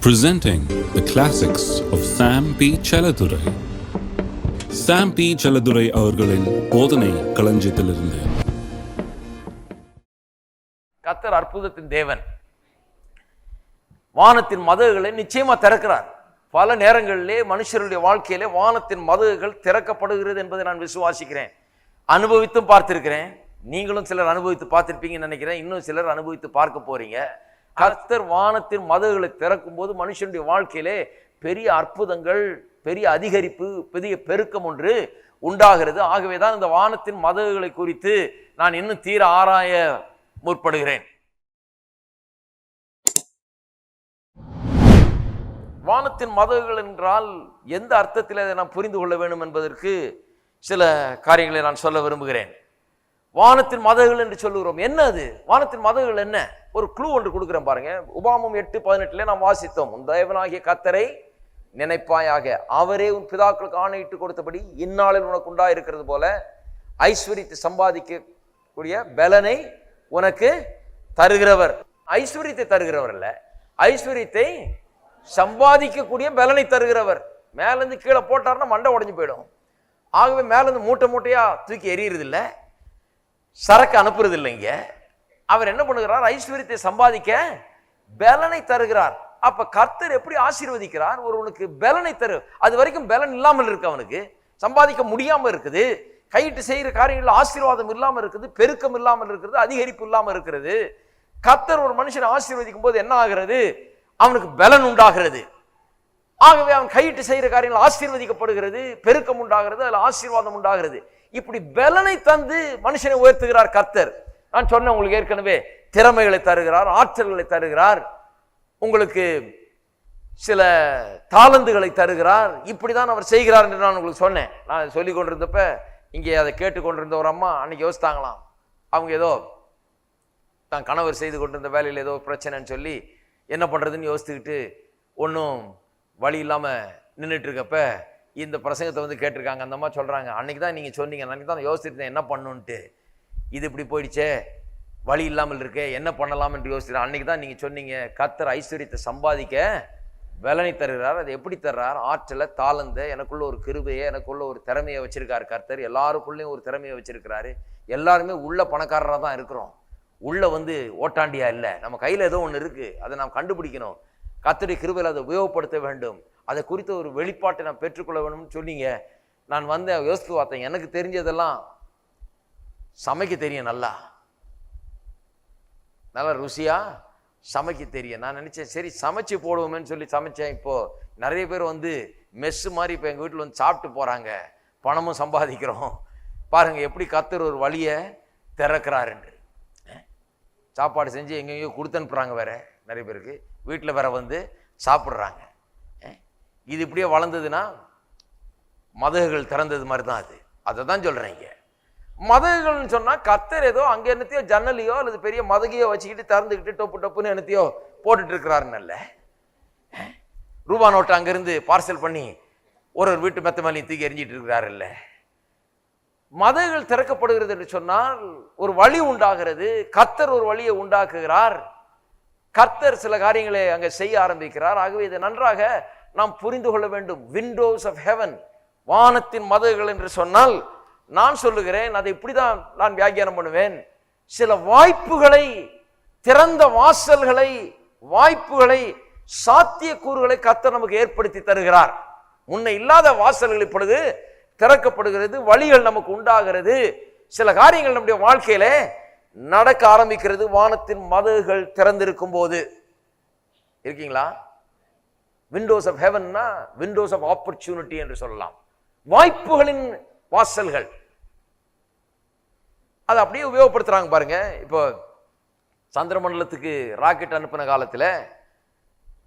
Presenting the classics of Sam P. Chaladurai. Sam P. Chaladurai அவர்களின் போதனை களஞ்சியத்திலிருந்து. கர்த்தர் அற்புதத்தின் தேவன். வானத்தின் மதகுகளை நிச்சயமா திறக்கிறார். பல நேரங்களிலே மனுஷருடைய வாழ்க்கையிலே வானத்தின் மதகுகள் திறக்கப்படுகிறது என்பதை நான் விசுவாசிக்கிறேன். அனுபவித்தும் பார்த்திருக்கிறேன். நீங்களும் சிலர் அனுபவித்து பார்த்திருப்பீங்கன்னு நினைக்கிறேன். இன்னும் சிலர் அனுபவித்து பார்க்க போறீங்க. கர்த்தர் வானத்தின் மதகுகளை திறக்கும் போது மனுஷனுடைய வாழ்க்கையிலே பெரிய அற்புதங்கள், பெரிய அதிகரிப்பு, பெரிய பெருக்கம் ஒன்று உண்டாகிறது. ஆகவேதான் இந்த வானத்தின் மதகுகளை குறித்து நான் இன்னும் தீர ஆராய முற்படுகிறேன். வானத்தின் மதகுகள் என்றால் எந்த அர்த்தத்தில் அதை நான் புரிந்து கொள்ள வேண்டும் என்பதற்கு சில காரியங்களை நான் சொல்ல விரும்புகிறேன். வானத்தின் மதகுகள் என்று சொல்லுகிறோம். என்ன அது? வானத்தின் மதகுகள் என்ன? ஒரு க்ளூ ஒன்று கொடுக்குறேன் பாருங்க. உபாகமம் 8:18 நாம் வாசித்தோம். உன் தேவனாகிய கர்த்தரை நினைப்பாயாக, அவரே உன் பிதாக்களுக்கு ஆணையிட்டு கொடுத்தபடி இந்நாளில் உனக்கு உண்டாயிருக்கிறது போல ஐஸ்வரியத்தை சம்பாதிக்கக்கூடிய பலனை உனக்கு தருகிறவர். ஐஸ்வரியத்தை தருகிறவர் அல்ல, ஐஸ்வரியத்தை சம்பாதிக்கக்கூடிய பலனை தருகிறவர். மேலேருந்து கீழே போட்டார்னா மண்டை உடஞ்சு போயிடும். ஆகவே மேலேருந்து மூட்டை மூட்டையா தூக்கி எறியறது இல்லை, சரக்கு அனுப்புறது இல்லைங்க. அவர் என்ன பண்ணுகிறார்? ஐஸ்வரியத்தை சம்பாதிக்க பலனை தருகிறார். அப்ப கர்த்தர் எப்படி ஆசீர்வதிக்கிறார்? ஒருவனுக்கு பலனை தரு. அது வரைக்கும் பலன் இல்லாமல் இருக்கு, அவனுக்கு சம்பாதிக்க முடியாம இருக்குது, கையிட்டு செய்யற காரியங்கள் ஆசீர்வாதம் இல்லாமல் இருக்குது, பெருக்கம் இல்லாமல் இருக்கிறது, அதிகரிப்பு இல்லாமல் இருக்கிறது. கர்த்தர் ஒரு மனுஷனை ஆசீர்வதிக்கும் போது என்ன ஆகிறது? அவனுக்கு பலன் உண்டாகிறது. ஆகவே அவன் கையிட்டு செய்யற காரியங்கள் ஆசீர்வதிக்கப்படுகிறது, பெருக்கம் உண்டாகிறது, அதுல ஆசீர்வாதம் உண்டாகிறது. இப்படி பலனை தந்து மனுஷனை உயர்த்துகிறார் கர்த்தர். நான் சொன்னேன் உங்களுக்கு ஏற்கனவே, திறமைகளை தருகிறார், ஆற்றல்களை தருகிறார், உங்களுக்கு சில தாளந்துகளை தருகிறார். இப்படிதான் அவர் செய்கிறார் என்று நான் உங்களுக்கு சொன்னேன். நான் சொல்லி கொண்டிருந்தப்ப இங்கே அதை கேட்டுக்கொண்டிருந்த ஒரு அம்மா அன்னைக்கு யோசித்தாங்களாம். அவங்க ஏதோ தான் கணவர் செய்து கொண்டிருந்த வேலையில் ஏதோ பிரச்சனைன்னு சொல்லி என்ன பண்ணுறதுன்னு யோசித்துக்கிட்டு ஒன்றும் வழி இல்லாமல் நின்றுட்டு இருக்கப்ப இந்த பிரசங்கத்தை வந்து கேட்டிருக்காங்க. அந்த அம்மா சொல்கிறாங்க, அன்றைக்கி தான் நீங்கள் சொன்னீங்க, அன்றைக்கி தான் யோசிச்சுருந்தேன் என்ன பண்ணுன்ட்டு, இது இப்படி போயிடுச்சே, வழி இல்லாமல் இருக்கே, என்ன பண்ணலாம் என்று யோசிக்கிறேன். அன்றைக்கி தான் நீங்கள் சொன்னீங்க கர்த்தர் ஐஸ்வரியத்தை சம்பாதிக்க பலனை தருகிறார். அது எப்படி தர்றார்? ஆற்றலை, தாளந்த, எனக்குள்ள ஒரு கிருபையை, எனக்குள்ள ஒரு திறமையை வச்சிருக்காரு கர்த்தர். எல்லாருக்குள்ளேயும் ஒரு திறமையை வச்சிருக்கிறாரு. எல்லாருமே உள்ள பணக்காரராக தான் இருக்கிறோம், உள்ள வந்து ஓட்டாண்டியா இல்லை. நம்ம கையில் ஏதோ ஒன்று இருக்குது, அதை நாம் கண்டுபிடிக்கணும். கர்த்தருடைய கிருபையில் அதை உபயோகப்படுத்த வேண்டும். அதை குறித்த ஒரு வெளிப்பாட்டை நான் பெற்றுக்கொள்ள வேணும்னு சொன்னீங்க. நான் வந்தேன், யோசித்து பார்த்தேன். எனக்கு தெரிஞ்சதெல்லாம் சமைக்க தெரியும், நல்லா ருசியா சமைக்க தெரியும். நான் நினைச்சேன் சரி சமைச்சு போடுவோமேன்னு சொல்லி சமைச்சேன். இப்போ நிறைய பேர் வந்து மெஸ்ஸு மாதிரி இப்போ எங்கள் வீட்டில் வந்து சாப்பிட்டு போகிறாங்க, பணமும் சம்பாதிக்கிறோம். பாருங்க எப்படி கர்த்தர் ஒரு வழியை திறக்கிறார் என்று. சாப்பாடு செஞ்சு எங்கெங்கேயோ கொடுத்து அனுப்புகிறாங்க, வேற நிறைய பேருக்கு வீட்டில் வேற வந்து சாப்பிட்றாங்க. இது இப்படியே வளர்ந்ததுன்னா மதகுகள் திறந்தது மாதிரி தான். அதை தான் சொல்கிறேன். மதகுகள்னு சொன்னால் கர்த்தர் ஏதோ அங்கே என்னத்தையோ ஜன்னலையோ அல்லது பெரிய மதகையோ வச்சுக்கிட்டு திறந்துக்கிட்டு டொப்பு டொப்புன்னு என்னத்தையோ போட்டுட்டு இருக்கிறாருன்னு. ரூபா நோட்டை அங்கேருந்து பார்சல் பண்ணி ஒரு வீட்டு மெத்த மேலையும் தூக்கி எரிஞ்சிட்டு இருக்கிறாரு இல்லை. மதகுகள் திறக்கப்படுகிறது என்று சொன்னால் ஒரு வழி உண்டாகிறது. கர்த்தர் ஒரு வழியை உண்டாக்குகிறார். கர்த்தர் சில காரியங்களை அங்கே செய்ய ஆரம்பிக்கிறார். ஆகவே இதை நன்றாக நாம் புரிந்து கொள்ள வேண்டும். விண்டோஸ் ஆஃப் ஹெவன், வானத்தின் மதகுகள் என்று சொன்னால் நான் சொல்லுகிறேன், அதை இப்படிதான் நான் வியாக்கியானம் பண்ணுவேன். சில வாய்ப்புகளை, திறந்த வாசல்களை, வாய்ப்புகளை, சாத்தியக்கூறுகளை கர்த்தர் நமக்கு ஏற்படுத்தி தருகிறார். முன்ன இல்லாத வாசல்கள் இப்பொழுது திறக்கப்படுகிறது, வழிகள் நமக்கு உண்டாகிறது, சில காரியங்கள் நம்முடைய வாழ்க்கையில நடக்க ஆரம்பிக்கிறது. வானத்தின் மதகுகள் திறந்திருக்கும் போது இருக்கீங்களா? விண்டோஸ் ஆஃப் ஹெவன்னா விண்டோஸ் ஆஃப் ஆப்பர்ச்சுனிட்டி என்று சொல்லலாம். வாய்ப்புகளின் வாசல்கள். அதை அப்படியே உபயோகப்படுத்துறாங்க பாருங்க. இப்போ சந்திரமண்டலத்துக்கு ராக்கெட் அனுப்பின காலத்தில்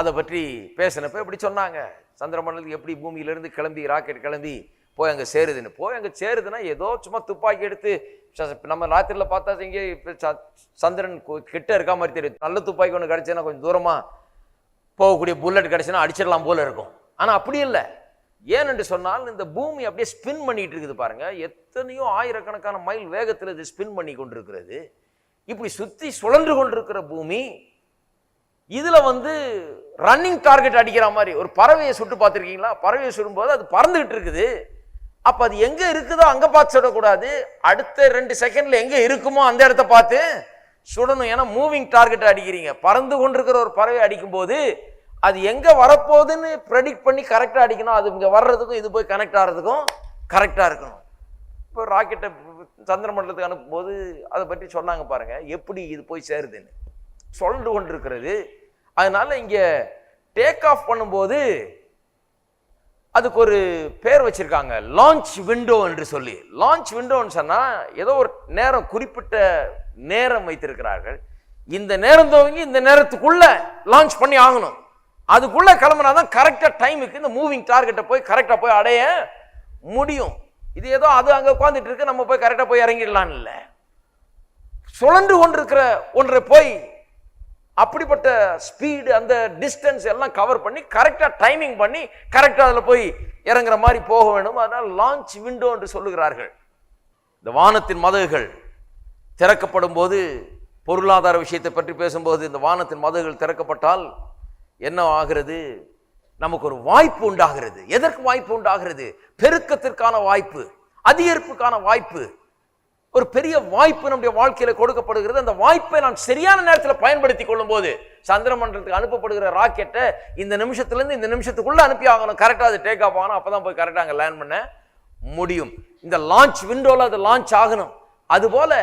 அதை பற்றி பேசினப்ப எப்படி சொன்னாங்க, சந்திரமண்டலத்துக்கு எப்படி பூமியிலிருந்து கிளம்பி ராக்கெட் கிளம்பி போய் அங்கே சேருதுன்னு. போய் அங்கே சேருதுன்னா ஏதோ சும்மா துப்பாக்கி எடுத்து நம்ம ராத்திரியில் பார்த்தா இங்கே சந்திரன் கிட்ட இருக்கா மாதிரி தெரியும். நல்ல துப்பாக்கி ஒன்று கிடைச்சேன்னா கொஞ்சம் தூரமாக போகக்கூடிய புல்லட் கிடைச்சுன்னா அடிச்சிடலாம் போல இருக்கும். ஆனால் அப்படி இல்லை. ஏனென்று சொன்னால் இந்த பூமி அப்படியே ஸ்பின் பண்ணிட்டு இருக்குது பாருங்க. எத்தனையோ ஆயிரக்கணக்கான மைல் வேகத்தில் இது ஸ்பின் பண்ணி கொண்டிருக்கிறது. இப்படி சுற்றி சுழன்று கொண்டிருக்கிற பூமி இதுல வந்து ரன்னிங் டார்கெட் அடிக்கிற மாதிரி ஒரு பறவையை சுட்டு பார்த்துருக்கீங்களா? பறவையை சுடும்போது அது பறந்துகிட்டு இருக்குது. அப்ப அது எங்க இருக்குதோ அங்க பார்த்து சுடக்கூடாது, அடுத்த 2 செகண்ட்ல எங்க இருக்குமோ அந்த இடத்த பார்த்து சுடணும். ஏன்னா மூவிங் டார்கெட் அடிக்கிறீங்க. பறந்து கொண்டிருக்கிற ஒரு பறவை அடிக்கும் போது அது எங்க வரப்போகுதுன்னு ப்ரெடிக்ட் பண்ணி கரெக்டா அடிக்கணும். அது இங்க வர்றதுக்கும் இது போய் கனெக்ட் ஆகிறதுக்கும் கரெக்டா இருக்கணும். இப்போ ராக்கெட்டை சந்திர மண்டலத்துக்கு அனுப்பும் போது அதை பற்றி சொன்னாங்க பாருங்க, எப்படி இது போய் சேருதுன்னு சொல்லிட்டு கொண்டிருக்கிறது. அதனால இங்க டேக் ஆஃப் பண்ணும்போது அதுக்கு ஒரு பேர் வச்சிருக்காங்க, லான்ச் விண்டோ என்று சொல்லி. லான்ச் விண்டோன்னு சொன்னா ஏதோ ஒரு நேரம், குறிப்பிட்ட நேரம் வைத்திருக்கிறார்கள். இந்த நேரம் துவங்கி இந்த நேரத்துக்குள்ள லான்ச் பண்ணி ஆகணும். அதுக்குள்ள கிளம்புனாதான் கரெக்டா டைமுக்கு இந்த மூவிங் டார்கெட்டை போய் கரெக்டா போய் அடைய முடியும். இது ஏதோ அது அங்க உட்கார்ந்துட்டு இருக்கு, நம்ம போய் கரெக்டா போய் இறங்கிடலாம் இல்ல. சுழன்று கொண்டிருக்கிற ஒன்றை போய் அப்படிப்பட்ட ஸ்பீடு, அந்த டிஸ்டன்ஸ் எல்லாம் கவர் பண்ணி கரெக்டா டைமிங் பண்ணி கரெக்டா அதுல போய் இறங்குற மாதிரி போக வேண்டும். அதனால லான்ச் விண்டோ என்று சொல்லுகிறார்கள். இந்த வானத்தின் மதகுகள் திறக்கப்படும் போது, பொருளாதார விஷயத்தை பற்றி பேசும்போது, இந்த வானத்தின் மதகுகள் திறக்கப்பட்டால் என்ன ஆகிறது? நமக்கு ஒரு வாய்ப்பு உண்டாகிறது. எதற்கு வாய்ப்பு உண்டாகிறது? பெருக்கத்திற்கான வாய்ப்பு, அதிகரிப்புக்கான வாய்ப்பு, ஒரு பெரிய வாய்ப்பு நம்முடைய வாழ்க்கையில கொடுக்கப்படுகிறது. அந்த வாய்ப்பை நான் சரியான நேரத்தில் பயன்படுத்தி கொள்ளும் போது, சந்திர மண்டலத்துக்கு அனுப்பப்படுகிற ராக்கெட்டை இந்த நிமிஷத்துல இருந்து இந்த நிமிஷத்துக்குள்ள அனுப்பி ஆகணும். கரெக்டா அது டேக் ஆஃப் ஆகணும். அப்பதான் போய் கரெக்டா அங்க லேண்ட் பண்ண முடியும். இந்த லான்ச் விண்டோல அது லான்ச் ஆகணும். அதுபோல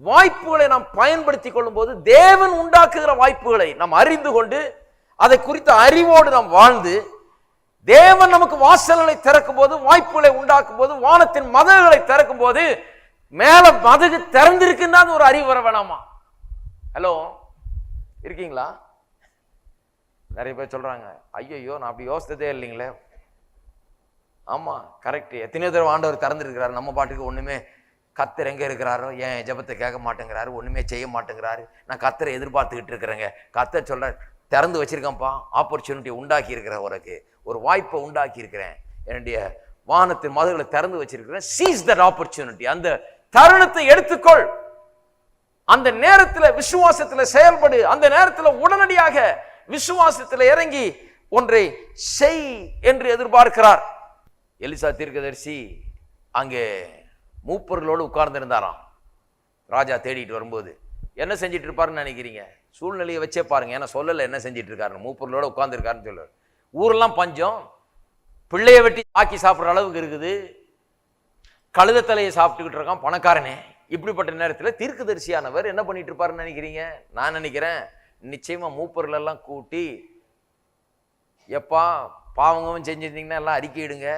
வாய்ப்புகளை நாம் பயன்படுத்தி கொள்ளும் போது, தேவன் உண்டாக்குகிற வாய்ப்புகளை நாம் அறிந்து கொண்டு அதை குறித்த அறிவோடு நாம் வாழ்ந்து, தேவன் நமக்கு வாசல்களை திறக்கும் போது, வாய்ப்புகளை உண்டாக்கும் போது, வானத்தின் மதகுகளை திறக்கும் போது, மேல மதகு திறந்திருக்குன்னா ஒரு அறிவு வர வேணாமா? ஹலோ, இருக்கீங்களா? நிறைய பேர் சொல்றாங்க, ஐயோ நான் அப்படி யோசித்ததே இல்லைங்களே. ஆமா, கரெக்ட். எத்தனையோ தடவை ஆண்டவர் திறந்திருக்கிறாரு. நம்ம பாட்டுக்கு ஒண்ணுமே, கத்தர் எங்க இருக்கிறாரோ, ஏன் ஜெபத்தை கேட்க மாட்டேங்கிறாரு, ஒண்ணுமே செய்ய மாட்டேங்கிறாரு, நான் கத்தரை எதிர்பார்த்துக்கிட்டு இருக்கிறேங்க. கத்தர் சொல்ற, திறந்து வச்சிருக்கேன்ப்பா, ஆப்பர்ச்சுனிட்டி உண்டாக்கி இருக்கிறேன், உனக்கு ஒரு வாய்ப்பை உண்டாக்கி இருக்கிறேன், என்னுடைய வானத்தின் மதகுகளை திறந்து வச்சிருக்கிறேன். Seize that opportunity. அந்த தருணத்தை எடுத்துக்கொள். அந்த நேரத்தில் விசுவாசத்தில் செயல்படு. அந்த நேரத்தில் உடனடியாக விசுவாசத்தில் இறங்கி ஒன்றை செய் என்று எதிர்பார்க்கிறார். எலிசா தீர்க்கதரிசி அங்கே மூப்பர்களோடு உட்கார்ந்திருந்தாராம். ராஜா தேடிட்டு வரும்போது என்ன செஞ்சிட்டு இருப்பாருன்னு நினைக்கிறீங்க? சூழ்நிலையை வச்சே பாருங்க. ஏன்னா சொல்லலை என்ன செஞ்சிட்டு இருக்காருன்னு. மூப்பர்களோட உட்கார்ந்துருக்காருன்னு சொல்லுவார். ஊரெல்லாம் பஞ்சம், பிள்ளைய வெட்டி ஆக்கி சாப்பிட்ற அளவுக்கு இருக்குது. கழுத தலையை சாப்பிட்டுக்கிட்டு இருக்கான் பணக்காரனே. இப்படிப்பட்ட நேரத்தில் தீர்க்கதரிசியானவர் என்ன பண்ணிட்டு இருப்பாருன்னு நினைக்கிறீங்க? நான் நினைக்கிறேன், நிச்சயமா மூப்பர்கள் எல்லாம் கூட்டி, எப்பா பாவங்கவும் செஞ்சிருந்தீங்கன்னா எல்லாம் அறிக்கையிடுங்க,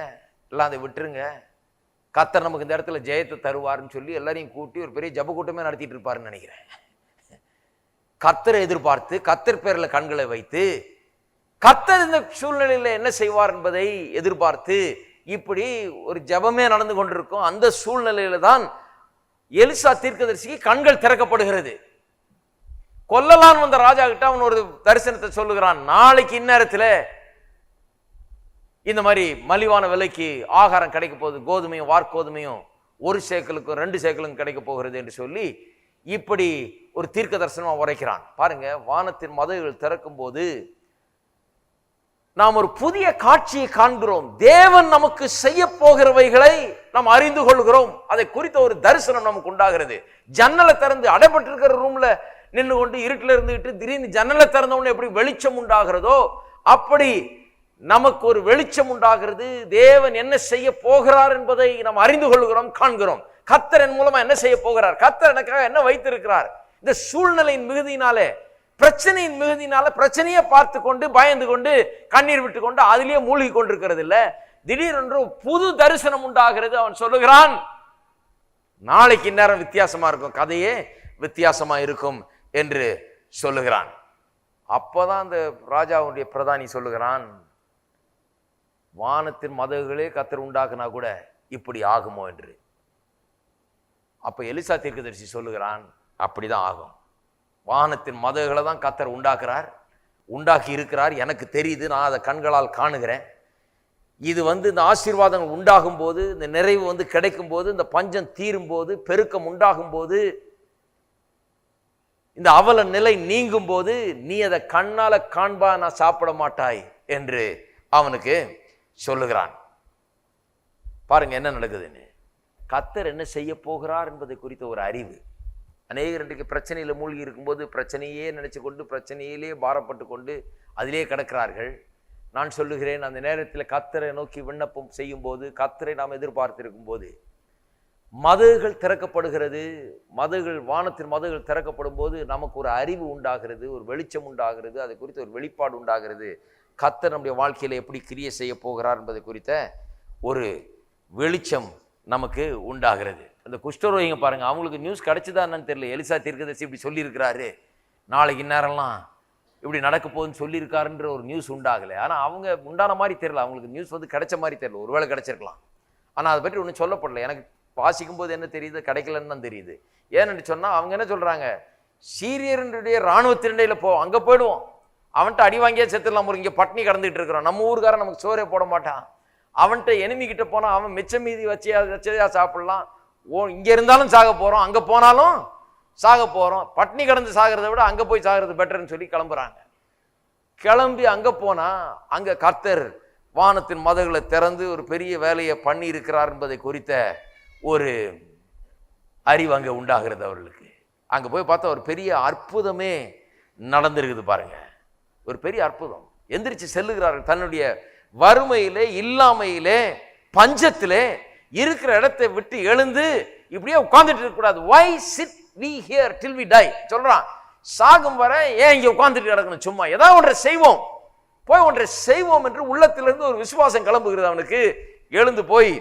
எல்லாம் அதை விட்டுருங்க, கர்த்தர் நமக்கு இந்த இடத்துல ஜெயத்தை தருவார்னு சொல்லி எல்லாரையும் கூட்டி ஒரு பெரிய ஜப கூட்டமே நடத்திட்டு இருப்பாருன்னு நினைக்கிறேன். கர்த்தரை எதிர்பார்த்து, கர்த்தர் பேர்ல கண்களை வைத்து, கர்த்தர் இந்த சூழ்நிலையில என்ன செய்வார் என்பதை எதிர்பார்த்து இப்படி ஒரு ஜபமே நடந்து கொண்டிருக்கும். அந்த சூழ்நிலையில தான் எலிசா தீர்க்கதரிசிக்கு கண்கள் திறக்கப்படுகிறது. கொல்லலான் வந்த ராஜா கிட்ட அவன் ஒரு தரிசனத்தை சொல்லுகிறான். நாளைக்கு இந்நேரத்தில் இந்த மாதிரி மலிவான விலைக்கு ஆகாரம் கிடைக்க போகுது, கோதுமையும் வார்கோதுமையும் 1 சேக்கலுக்கும் 2 சேக்கலுக்கும் கிடைக்க போகிறது என்று சொல்லி இப்படி ஒரு தீர்க்க தரிசனமா உரைக்கிறான். பாருங்க, வானத்தின் மதகுகள் திறக்கும் போது நாம் ஒரு புதிய காட்சியை காண்கிறோம். தேவன் நமக்கு செய்ய போகிறவைகளை நாம் அறிந்து கொள்கிறோம். அதை குறித்த ஒரு தரிசனம் நமக்கு உண்டாகிறது. ஜன்னலை திறந்து அடைபட்டிருக்கிற ரூம்ல நின்று கொண்டு இருட்டில் இருந்துகிட்டு திடீர்னு ஜன்னலை திறந்த உடனே எப்படி வெளிச்சம் உண்டாகிறதோ அப்படி நமக்கு ஒரு வெளிச்சம் உண்டாகிறது. தேவன் என்ன செய்ய போகிறார் என்பதை நாம் அறிந்து கொள்கிறோம், காண்கிறோம். கர்த்தர் என் மூலமா என்ன செய்ய போகிறார், கர்த்தர் எனக்காக என்ன வைத்திருக்கிறார். இந்த சூழ்நிலையின் மிகுதியினாலே, பிரச்சனையின் மிகுதியினால பிரச்சனையை பார்த்து கொண்டு பயந்து கொண்டு கண்ணீர் விட்டு கொண்டு அதிலேயே மூழ்கி கொண்டிருக்கிறது இல்ல. திடீரென்று புது தரிசனம் உண்டாகிறது. அவன் சொல்லுகிறான், நாளைக்கு இந்நேரம் வித்தியாசமா இருக்கும், கதையே வித்தியாசமா இருக்கும் என்று சொல்லுகிறான். அப்பதான் அந்த ராஜாவுடைய பிரதானி சொல்லுகிறான், வானத்தின் மதகுகளே கர்த்தர் உண்டாக்குனா கூட இப்படி ஆகுமோ என்று. அப்ப எலிசா தீர்க்கதரிசி சொல்லுகிறான், அப்படிதான் ஆகும். வானத்தின் மதகுகளை தான் கர்த்தர் உண்டாக்குறார், உண்டாக்கி இருக்கிறார். எனக்கு தெரியுது, நான் அதை கண்களால் காணுகிறேன். இது இந்த ஆசீர்வாதங்கள் உண்டாகும் போது, இந்த நிறைவு கிடைக்கும் போது, இந்த பஞ்சம் தீரும் போது, பெருக்கம் உண்டாகும் போது இந்த அவல நிலை நீங்கும் போது நீ அதை கண்ணால காண்பா, நான் சாப்பிட மாட்டாய் என்று அவனுக்கு சொல்லுகிறான். பாருங்க என்ன நடக்குதுன்னு. கர்த்தர் என்ன செய்ய போகிறார் என்பதை குறித்த ஒரு அறிவு. அநேகர் இன்றைக்கு பிரச்சனையில் மூழ்கி இருக்கும்போது பிரச்சனையே நினைச்சு கொண்டு பிரச்சனையிலே பாரப்பட்டு கொண்டு அதிலே கிடக்கிறார்கள். நான் சொல்லுகிறேன், அந்த நேரத்தில் கர்த்தரை நோக்கி விண்ணப்பம் செய்யும் போது, கர்த்தரை நாம் எதிர்பார்த்திருக்கும் போது மதகுகள் திறக்கப்படுகிறது. வானத்தின் மதகுகள் திறக்கப்படும் போது நமக்கு ஒரு அறிவு உண்டாகிறது, ஒரு வெளிச்சம் உண்டாகிறது, அது குறித்து ஒரு வெளிப்பாடு உண்டாகிறது. கர்த்தர் நம்முடைய வாழ்க்கையில எப்படி கிரியை செய்ய போகிறார் என்பதை குறித்த ஒரு வெளிச்சம் நமக்கு உண்டாகிறது. அந்த குஷ்டரோகிங்க பாருங்க, அவங்களுக்கு நியூஸ் கிடைச்சதா என்னன்னு தெரியல. எலிசா தீர்க்கதரிசி இப்படி சொல்லியிருக்கிறாரு, நாளைக்கு இந்நேரம்லாம் இப்படி நடக்க போகுதுன்னு சொல்லியிருக்காருன்ற ஒரு நியூஸ் உண்டாகலை. ஆனால் அவங்க உண்டான மாதிரி தெரியல, அவங்களுக்கு நியூஸ் கிடைச்ச மாதிரி தெரியல. ஒருவேளை கிடைச்சிருக்கலாம், ஆனால் அதை பற்றி ஒன்றும் சொல்லப்படல. எனக்கு வாசிக்கும் போது என்ன தெரியுது, கிடைக்கலன்னு தான் தெரியுது. ஏன்னு சொன்னால் அவங்க என்ன சொல்கிறாங்க, சீரியருடைய இராணுவத்தினிடையில் அங்கே போயிடுவோம், அவன்கிட்ட அடி வாங்கியே செத்துடலாம், இங்கே பட்னி கடந்துகிட்டு இருக்கிறோம், நம்ம ஊருக்காரன் நமக்கு சோறே போட மாட்டான், அவன்கிட்ட எனிமிக்கிட்ட போனால் அவன் மிச்சம் மீதி வச்சதையா சாப்பிடலாம், இங்கே இருந்தாலும் சாக போகிறோம், அங்கே போனாலும் சாக போகிறோம், பட்னி கடந்து சாகிறத விட அங்கே போய் சாகிறது பெட்டர்ன்னு சொல்லி கிளம்புறாங்க. கிளம்பி அங்கே போனால் அங்கே கர்த்தர் வானத்தின் மதகுகளை திறந்து ஒரு பெரிய வேலையை பண்ணி இருக்கிறார் என்பதை குறித்த ஒரு அறிவு அங்கே உண்டாகிறது அவர்களுக்கு. அங்கே போய் பார்த்தா ஒரு பெரிய அற்புதமே நடந்திருக்குது பாருங்க, ஒரு பெரிய அற்புதம். எந்திரிச்சு செல்லுகிறார்கள். தன்னுடைய வறுமையிலே, இல்லாமையிலே, பஞ்சத்திலே இருக்கிற இடத்தை விட்டு எழுந்து இப்படியே உட்கார்ந்துட்டு இருக்கக்கூடாது. why sit we here till we die சொல்றான். சாகும் வரை ஏன் இங்கே உட்கார்ந்துட்டு கிடக்கணும், சும்மா ஏதாவது ஒன்றை செய்வோம், போய் ஒன்றை செய்வோம் என்று உள்ளத்திலிருந்து ஒரு விசுவாசம் கிளம்புகிறது அவனுக்கு. எழுந்து போய்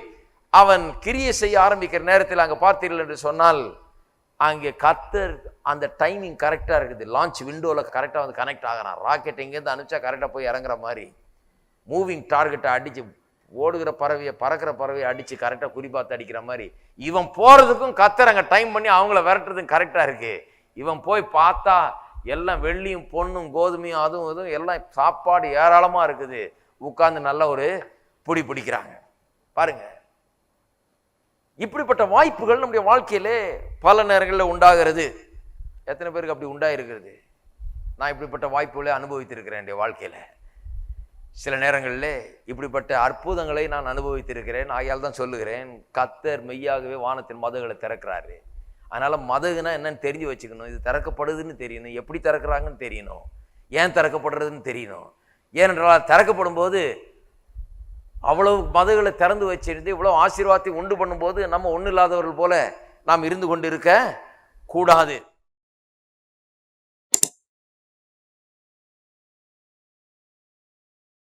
அவன் கிரியை செய்ய ஆரம்பிக்கிற நேரத்தில் அங்கே பார்த்தீர்கள் என்று சொன்னால், அங்கே கர்த்தர் அந்த டைமிங் கரெக்டாக இருக்குது. லான்ச் விண்டோவில் கரெக்டாக வந்து கனெக்ட் ஆகிறான். ராக்கெட் எங்கேருந்து அனுப்பிச்சா கரெக்டாக போய் இறங்குற மாதிரி, மூவிங் டார்கெட்டை அடித்து, ஓடுகிற பறவையை, பறக்கிற பறவையை அடித்து கரெக்டாக குறிப்பாத்து அடிக்கிற மாதிரி இவன் போகிறதுக்கும் கர்த்தர் அங்கே டைம் பண்ணி அவங்கள விரட்டுறதுக்கும் கரெக்டாக இருக்கு. இவன் போய் பார்த்தா எல்லாம் வெள்ளியும் பொண்ணும் கோதுமையும் அதுவும் இதுவும் எல்லாம் சாப்பாடு ஏராளமாக இருக்குது. உட்கார்ந்து நல்ல ஒரு பிடி பிடிக்கிறாங்க பாருங்க. இப்படிப்பட்ட வாய்ப்புகள் நம்முடைய வாழ்க்கையிலே பல நேரங்களில் உண்டாகிறது. எத்தனை பேருக்கு அப்படி உண்டாயிருக்கிறது? நான் இப்படிப்பட்ட வாய்ப்புகளை அனுபவித்திருக்கிறேன் என்னுடைய வாழ்க்கையில். சில நேரங்களில் இப்படிப்பட்ட அற்புதங்களை நான் அனுபவித்திருக்கிறேன். ஆகையால் தான் சொல்லுகிறேன், கர்த்தர் மெய்யாகவே வானத்தின் மதகுகளை திறக்கிறாரு. அதனால மதகுனா என்னன்னு தெரிஞ்சு வச்சுக்கணும். இது திறக்கப்படுதுன்னு தெரியணும், எப்படி திறக்கிறாங்கன்னு தெரியணும், ஏன் திறக்கப்படுறதுன்னு தெரியணும். ஏனென்றால் திறக்கப்படும் போது அவ்வளவு மதகுகளை திறந்து வச்சிருந்து இவ்வளவு ஆசீர்வாதத்தை உண்டு பண்ணும்போது நம்ம ஒன்றும் இல்லாதவர்கள் போல நாம் இருந்து கொண்டு இருக்க கூடாது.